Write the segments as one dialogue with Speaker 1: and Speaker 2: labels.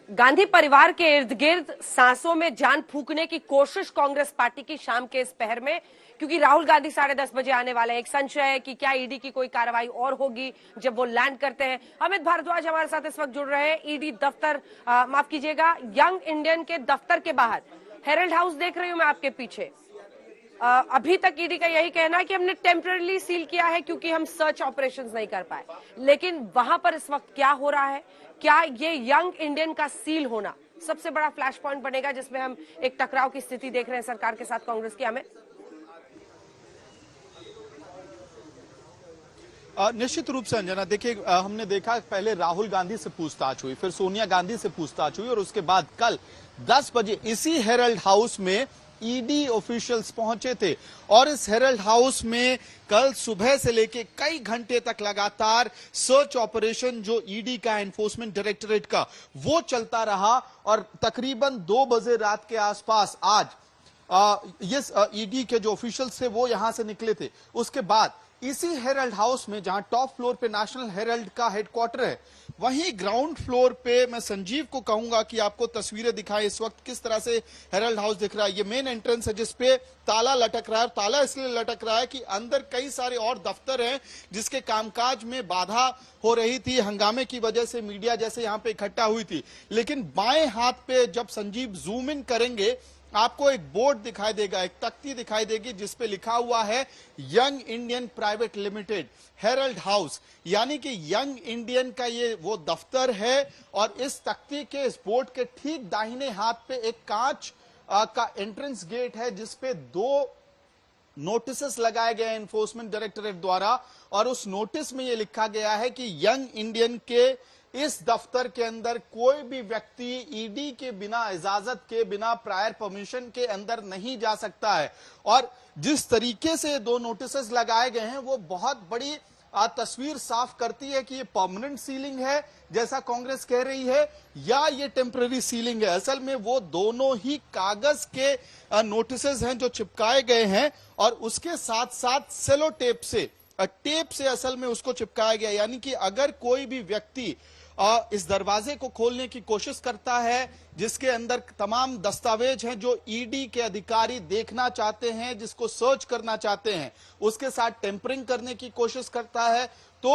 Speaker 1: गांधी परिवार के इर्द गिर्द सांसों में जान फूंकने की कोशिश कांग्रेस पार्टी की शाम के इस पहर में, क्योंकि राहुल गांधी 10:30 बजे आने वाले हैं। एक संशय है कि क्या ईडी की कोई कार्रवाई और होगी जब वो लैंड करते हैं। अमित भारद्वाज हमारे साथ इस वक्त जुड़ रहे हैं ईडी दफ्तर, माफ कीजिएगा, यंग इंडियन के दफ्तर के बाहर। हेरल्ड हाउस देख रही हूं मैं आपके पीछे। अभी तक ईडी का यही कहना है कि हमने टेम्पररी सील किया है क्योंकि हम सर्च ऑपरेशंस नहीं कर पाए, लेकिन वहां पर इस वक्त क्या हो रहा है? क्या ये यंग इंडियन का सील होना सबसे बड़ा फ्लैश पॉइंट बनेगा जिसमें हम एक टकराव की स्थिति देख रहे हैं सरकार के साथ कांग्रेस की? हमें
Speaker 2: निश्चित रूप से अंजना, देखिए हमने देखा पहले राहुल गांधी से पूछताछ हुई, फिर सोनिया गांधी से पूछताछ हुई और उसके बाद कल 10 बजे इसी हेरल्ड हाउस में ईडी ऑफिशियल्स पहुंचे थे। और इस हेरल्ड हाउस में कल सुबह से लेके कई घंटे तक लगातार सर्च ऑपरेशन जो ईडी का, एनफोर्समेंट डायरेक्टरेट का, वो चलता रहा। और तकरीबन 2 बजे रात के आसपास आज ये ईडी के जो ऑफिशियल्स थे वो यहां से निकले थे। उसके बाद इसी हेरल्ड हाउस में, जहां टॉप फ्लोर पे नेशनल हेरल्ड का हेडक्वार्टर है, वहीं ग्राउंड फ्लोर पे मैं संजीव को कहूंगा कि आपको तस्वीरें दिखाएं इस वक्त किस तरह से हेरल्ड हाउस दिख रहा है। ये मेन एंट्रेंस है जिसपे ताला लटक रहा है। ताला इसलिए लटक रहा है कि अंदर कई सारे और दफ्तर हैं जिसके कामकाज में बाधा हो रही थी, हंगामे की वजह से मीडिया जैसे यहां पे इकट्ठा हुई थी। लेकिन बाएं हाथ पे जब संजीव जूम इन करेंगे आपको एक बोर्ड दिखाई देगा, एक तख्ती दिखाई देगी जिसपे लिखा हुआ है Young Indian Private Limited Herald House, यानी कि यंग इंडियन का ये वो दफ्तर है। और इस तख्ती के, इस बोर्ड के ठीक दाहिने हाथ पे एक कांच का एंट्रेंस गेट है जिसपे 2 नोटिस लगाए गए हैं एनफोर्समेंट डायरेक्टरेट द्वारा। और उस नोटिस में यह लिखा गया है कि यंग इंडियन के इस दफ्तर के अंदर कोई भी व्यक्ति ईडी के बिना, इजाजत के बिना, प्रायर परमिशन के अंदर नहीं जा सकता है। और जिस तरीके से 2 नोटिस लगाए गए हैं वो बहुत बड़ी तस्वीर साफ करती है कि ये परमानेंट सीलिंग है जैसा कांग्रेस कह रही है या ये टेम्पररी सीलिंग है। असल में वो दोनों ही कागज के नोटिस हैं जो चिपकाए गए हैं और उसके साथ साथ सेलो टेप से असल में उसको चिपकाया गया। यानी कि अगर कोई भी व्यक्ति इस दरवाजे को खोलने की कोशिश करता है जिसके अंदर तमाम दस्तावेज हैं जो ईडी के अधिकारी देखना चाहते हैं, जिसको सर्च करना चाहते हैं, उसके साथ टेम्परिंग करने की कोशिश करता है, तो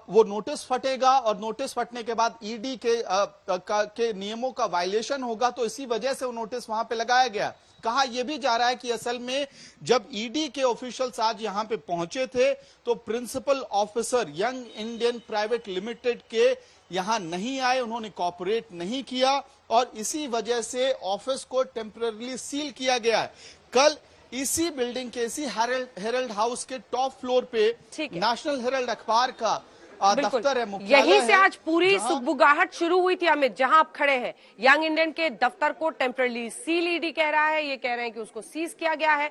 Speaker 2: वो नोटिस फटेगा। और नोटिस फटने के बाद ईडी के नियमों का वायलेशन होगा। तो इसी वजह से वो नोटिस वहां पे लगाया गया। कहा यह भी जा रहा है कि असल में जब ईडी के ऑफिशियल्स आज यहां पे पहुंचे थे तो principal officer Young Indian Private Limited के यहां नहीं आए, उन्होंने कोऑपरेट नहीं किया और इसी वजह से ऑफिस को टेम्पररी सील किया गया है। कल इसी बिल्डिंग के, इसी हेरल्ड हाउस के टॉप फ्लोर पे नेशनल हेरल्ड अखबार का दफ्तर है, मुख्यालय
Speaker 1: यहीं से आज पूरी सुगबुगाहट शुरू हुई थी अमित, जहां आप खड़े हैं। यंग इंडियन के दफ्तर को टेम्पररी सील ईडी कह रहा है, ये कह रहे हैं कि उसको सीज किया गया है।